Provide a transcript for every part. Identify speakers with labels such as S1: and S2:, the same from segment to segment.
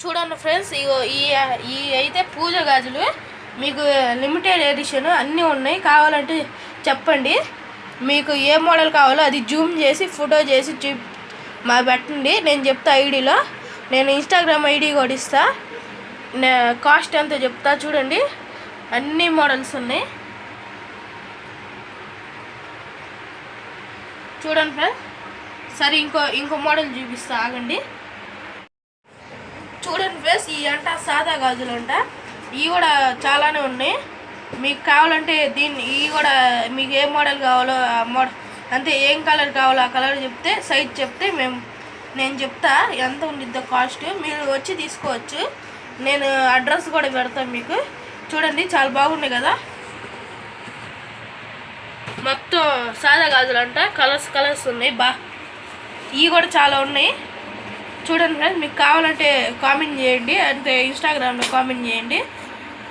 S1: చూడండి ఫ్రెండ్స్, ఇగో ఈ అయితే పూజ గాజులు మీకు లిమిటెడ్ ఎడిషన్ అన్నీ ఉన్నాయి. కావాలంటే చెప్పండి, మీకు ఏ మోడల్ కావాలో అది జూమ్ చేసి ఫోటో చేసి మా పెట్టండి. నేను చెప్తా ఐడిలో, నేను ఇన్స్టాగ్రామ్ ఐడి కూడా ఇస్తా. కాస్ట్ ఎంతో చెప్తా. చూడండి అన్ని మోడల్స్ ఉన్నాయి. చూడండి ఫ్రెండ్స్, సరే ఇంకో మోడల్ చూపిస్తా, ఆగండి. చూడండి ఫ్రెండ్స్, ఈ అంట సాదా గాజులు అంట, ఇవి కూడా చాలానే ఉన్నాయి. మీకు కావాలంటే ఇవి కూడా మీకు ఏ మోడల్ కావాలో ఆ మోడల్, అంతే ఏం కలర్ కావాలో ఆ కలర్ చెప్తే, సైజ్ చెప్తే నేను చెప్తా ఎంత ఉండిద్దో కాస్ట్. మీరు వచ్చి తీసుకోవచ్చు. నేను అడ్రస్ కూడా పెడతాను మీకు. చూడండి చాలా బాగున్నాయి కదా, మొత్తం సాదా గాజులు అంట, కలర్స్ ఉన్నాయి. ఇవి కూడా చాలా ఉన్నాయి. చూడండి ఫ్రెండ్స్, మీకు కావాలంటే కామెంట్ చేయండి, అంటే ఇన్స్టాగ్రామ్లో కామెంట్ చేయండి,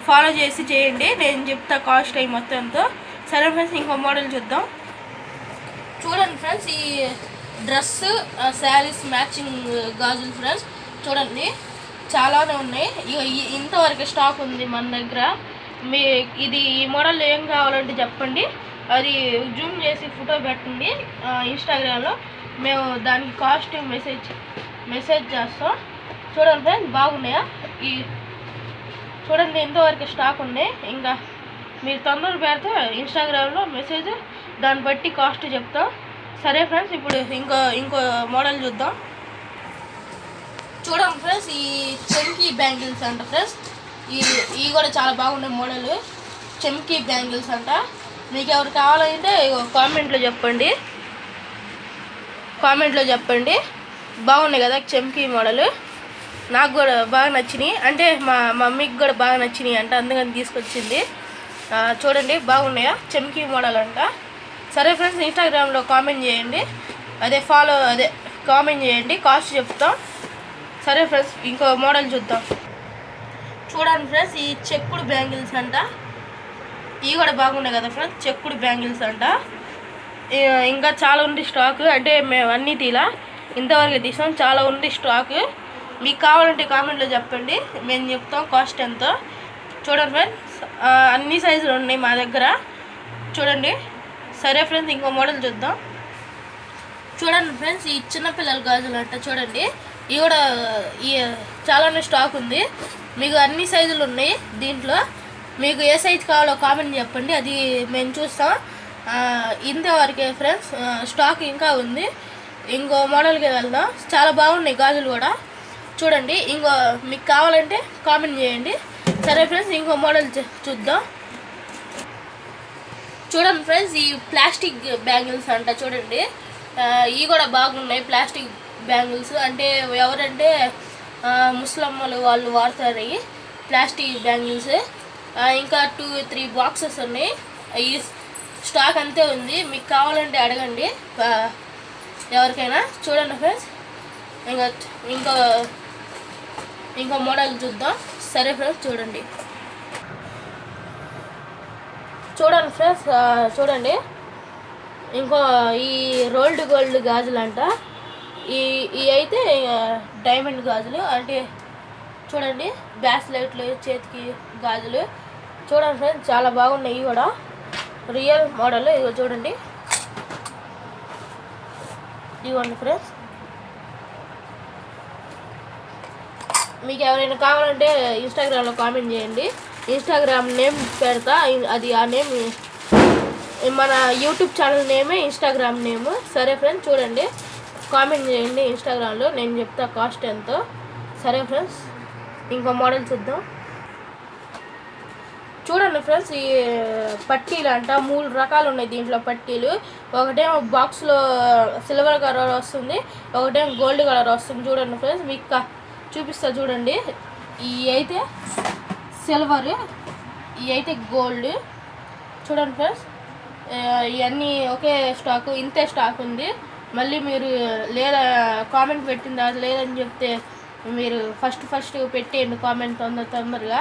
S1: ఫాలో చేయండి. నేను చెప్తా కాస్ట్ అయ్యి మొత్తం ఎంతో. సరే ఫ్రెండ్స్, ఇంకో మోడల్ చూద్దాం. చూడండి ఫ్రెండ్స్, ఈ డ్రెస్ శారీస్ మ్యాచింగ్ గాజులు ఫ్రెండ్స్. చూడండి చాలానే ఉన్నాయి. ఇంతవరకు స్టాక్ ఉంది మన దగ్గర. ఈ మోడల్ ఏం కావాలంటే చెప్పండి, అది జూమ్ చేసి ఫోటో పెట్టండి ఇన్స్టాగ్రామ్లో. మేము దానికి కాస్ట్ మెసేజ్ చేస్తాం. చూడండి ఫ్రెండ్స్, బాగున్నాయా? చూడండి ఇంతవరకు స్టాక్ ఉన్నాయి. ఇంకా మీరు తొందర పెడితే ఇన్స్టాగ్రామ్లో మెసేజ్, దాన్ని బట్టి కాస్ట్ చెప్తాం. సరే ఫ్రెండ్స్, ఇప్పుడు ఇంకో మోడల్ చూద్దాం. చూడండి ఫ్రెండ్స్, ఈ చెమ్కీ బ్యాంగిల్స్ అంట ఫ్రెండ్స్. ఇవి కూడా చాలా బాగున్నాయి మోడల్. చెమ్కీ బ్యాంగిల్స్ అంట. మీకు ఎవరు కావాలంటే కామెంట్లో చెప్పండి. బాగున్నాయి కదా చెమ్కీ మోడల్. నాకు కూడా బాగా నచ్చినాయి, అంటే మా మమ్మీకి కూడా బాగా నచ్చినాయి అంట, అందుకని తీసుకొచ్చింది. చూడండి బాగున్నాయా? చెమ్కీ మోడల్ అంట. సరే ఫ్రెండ్స్, ఇన్స్టాగ్రామ్లో కామెంట్ చేయండి, కామెంట్ చేయండి, కాస్ట్ చెప్తాం. సరే ఫ్రెండ్స్, ఇంకో మోడల్ చూద్దాం. చూడండి ఫ్రెండ్స్, ఈ చెక్కుడు బ్యాంగిల్స్ అంట. ఇవి కూడా బాగున్నాయి కదా ఫ్రెండ్స్, చెక్కుడు బ్యాంగిల్స్ అంట. ఇంకా చాలా ఉంది స్టాక్, అంటే మేము అన్నీ ఇంతవరకు తీసాం. చాలా ఉంది స్టాక్. మీకు కావాలంటే కామెంట్లో చెప్పండి, మేము చెప్తాం కాస్ట్ ఎంతో. చూడండి ఫ్రెండ్స్, అన్ని సైజులు ఉన్నాయి మా దగ్గర. చూడండి. సరే ఫ్రెండ్స్, ఇంకో మోడల్ చూద్దాం. చూడండి ఫ్రెండ్స్, ఈ చిన్నపిల్లల గాజులు అంట. చూడండి ఇవి కూడా చాలానే స్టాక్ ఉంది. మీకు అన్ని సైజులు ఉన్నాయి దీంట్లో. మీకు ఏ సైజు కావాలో కామెంట్ చెప్పండి, అది మేము చూస్తాం. ఇంతవరకే ఫ్రెండ్స్, స్టాక్ ఇంకా ఉంది. ఇంకో మోడల్కి వెళ్దాం. చాలా బాగున్నాయి గాజులు కూడా. చూడండి మీకు కావాలంటే కామెంట్ చేయండి. సరే ఫ్రెండ్స్, ఇంకో మోడల్ చూద్దాం. చూడండి ఫ్రెండ్స్, ఈ ప్లాస్టిక్ బ్యాంగిల్స్ అంట. చూడండి ఇవి కూడా బాగున్నాయి. ప్లాస్టిక్ బ్యాంగిల్స్ అంటే ఎవరంటే ముస్లింలు వాళ్ళు వాడతారు ఈ ప్లాస్టిక్ బ్యాంగిల్స్. ఇంకా 2-3 బాక్సెస్ ఉన్నాయి. ఈ స్టాక్ అంతే ఉంది. మీకు కావాలంటే అడగండి ఎవరికైనా. చూడండి ఫ్రెండ్స్, ఇంకో మోడల్ చూద్దాం. సరే ఫ్రెండ్స్, చూడండి ఫ్రెండ్స్, చూడండి ఈ రోల్డ్ గోల్డ్ గాజులు అంట. ఈ అయితే డైమండ్ గాజులు అంటే. చూడండి బ్రాస్లెట్లు, చేతికి గాజులు. చూడండి ఫ్రెండ్స్, చాలా బాగున్నాయి. ఇవి కూడా రియల్ మోడల్. ఇదిగో చూడండి, ఇవ్వండి ఫ్రెండ్స్. మీకు ఎవరైనా కావాలంటే ఇన్స్టాగ్రామ్లో కామెంట్ చేయండి, ఇన్స్టాగ్రామ్ నేమ్ పెడతా. అది ఆ నేమ్ మన యూట్యూబ్ ఛానల్ నేమే ఇన్స్టాగ్రామ్ నేమ్. సరే ఫ్రెండ్స్, చూడండి కామెంట్ చేయండి ఇన్స్టాగ్రామ్లో, నేను చెప్తా కాస్ట్ ఎంతో. సరే ఫ్రెండ్స్, ఇంకో మోడల్ చూద్దాం. చూడండి ఫ్రెండ్స్, ఈ పట్టీలు అంట. 3 రకాలు ఉన్నాయి దీంట్లో పట్టీలు. ఒకటేమో బాక్స్లో సిల్వర్ కలర్ వస్తుంది, ఒకటేమో గోల్డ్ కలర్ వస్తుంది. చూడండి ఫ్రెండ్స్, మీకు చూపిస్తా. చూడండి, ఇవి అయితే సిల్వర్, ఇవి అయితే గోల్డ్. చూడండి ఫ్రెండ్స్, ఇవన్నీ ఒకే స్టాకు, ఇంతే స్టాక్ ఉంది. మళ్ళీ మీరు లేదా కామెంట్ పెట్టింది అది లేదని చెప్తే మీరు ఫస్ట్ పెట్టేయండి కామెంట్ తొందరగా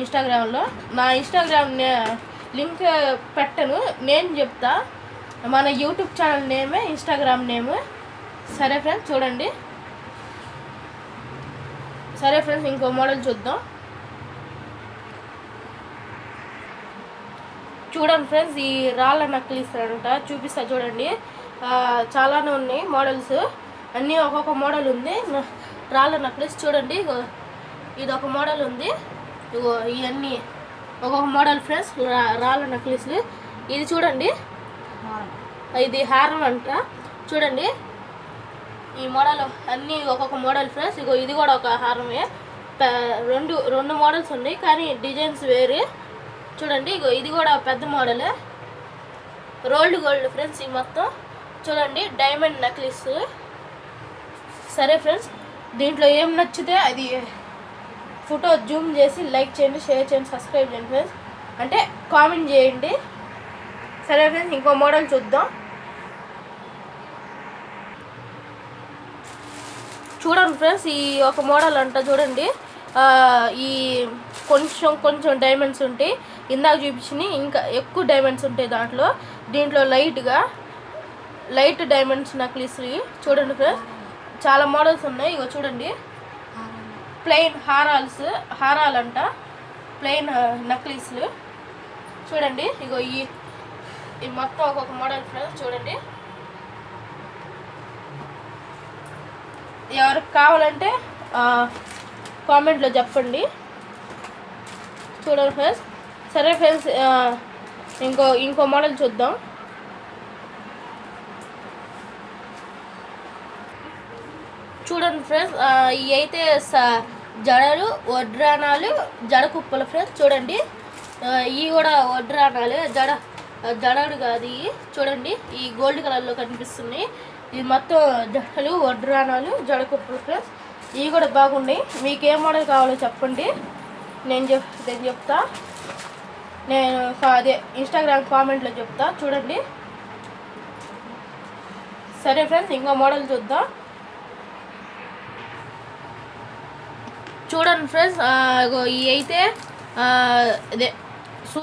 S1: ఇన్స్టాగ్రామ్లో. నా ఇన్స్టాగ్రామ్ లింక్ పెట్టను, నేను చెప్తా. మన యూట్యూబ్ ఛానల్ నేమే ఇన్స్టాగ్రామ్ నేమ్. సరే ఫ్రెండ్స్, చూడండి. సరే ఫ్రెండ్స్ ఇంకో మోడల్ చూద్దాం. చూడండి ఫ్రెండ్స్, ఈ రాళ్ళ నక్లీస్ అంట చూపిస్తా చూడండి. చాలానే ఉన్నాయి మోడల్స్, అన్నీ ఒక్కొక్క మోడల్ ఉంది. రాళ్ళ నక్లీస్ చూడండి, ఇది ఒక మోడల్ ఉంది. ఇగో ఇవన్నీ ఒక్కొక్క మోడల్ ఫ్రెండ్స్, రాళ్ళ నక్లీస్లు. ఇది చూడండి, ఇది హారం అంట చూడండి. ఈ మోడల్ అన్నీ ఒక్కొక్క మోడల్ ఫ్రెండ్స్. ఇగో ఇది కూడా ఒక హారమే. రెండు మోడల్స్ ఉన్నాయి కానీ డిజైన్స్ వేరే. చూడండి, ఇగో ఇది కూడా పెద్ద మోడల్, రోల్డ్ గోల్డ్ ఫ్రెండ్స్. ఈ మొత్తం చూడండి డైమండ్ నెక్లెస్. సరే ఫ్రెండ్స్, దీంట్లో ఏం నచ్చితే అది ఫోటో జూమ్ చేసి లైక్ చేయండి, షేర్ చేయండి, సబ్స్క్రైబ్ చేయండి ఫ్రెండ్స్, అంటే కామెంట్ చేయండి. సరే ఫ్రెండ్స్ ఇంకో మోడల్ చూద్దాం. చూడండి ఫ్రెండ్స్, ఈ ఒక మోడల్ అంట చూడండి. ఈ కొంచెం డైమండ్స్ ఉంటాయి, ఇందాక చూపించినాయి ఇంకా ఎక్కువ డైమండ్స్ ఉంటాయి దీంట్లో లైట్ డైమండ్స్ నక్లీస్ చూడండి ఫ్రెండ్స్. చాలా మోడల్స్ ఉన్నాయి. ఇగో చూడండి, ప్లెయిన్ హారాలంట, ప్లెయిన్ నక్లీస్లు చూడండి. ఇగో ఈ మొత్తం ఒక్కొక్క మోడల్ ఫ్రెండ్స్ చూడండి. ఎవరికి కావాలంటే కామెంట్లో చెప్పండి. చూడండి ఫ్రెండ్స్. సరే ఫ్రెండ్స్ ఇంకో మోడల్ చూద్దాం. చూడండి ఫ్రెండ్స్, ఇవి అయితే జడలు, వడ్రానాలు, జడ కుప్పలు ఫ్రెండ్స్. చూడండి, ఇవి కూడా వడ్రానాలు, జడలు కాదు ఇవి. చూడండి, ఈ గోల్డ్ కలర్లో కనిపిస్తున్నాయి. ఇది మొత్తం జడలు, వడ్రానాలు, జడ కుప్పలు ఫ్రెండ్స్. ఇవి కూడా బాగున్నాయి. మీకు ఏ మోడల్ కావాలో చెప్పండి, నేను చెప్తా. నేను అదే ఇన్స్టాగ్రామ్ కామెంట్లో చెప్తా చూడండి. సరే ఫ్రెండ్స్ ఇంకో మోడల్ చూద్దాం. చూడండి ఫ్రెండ్స్, ఇవి అయితే అదే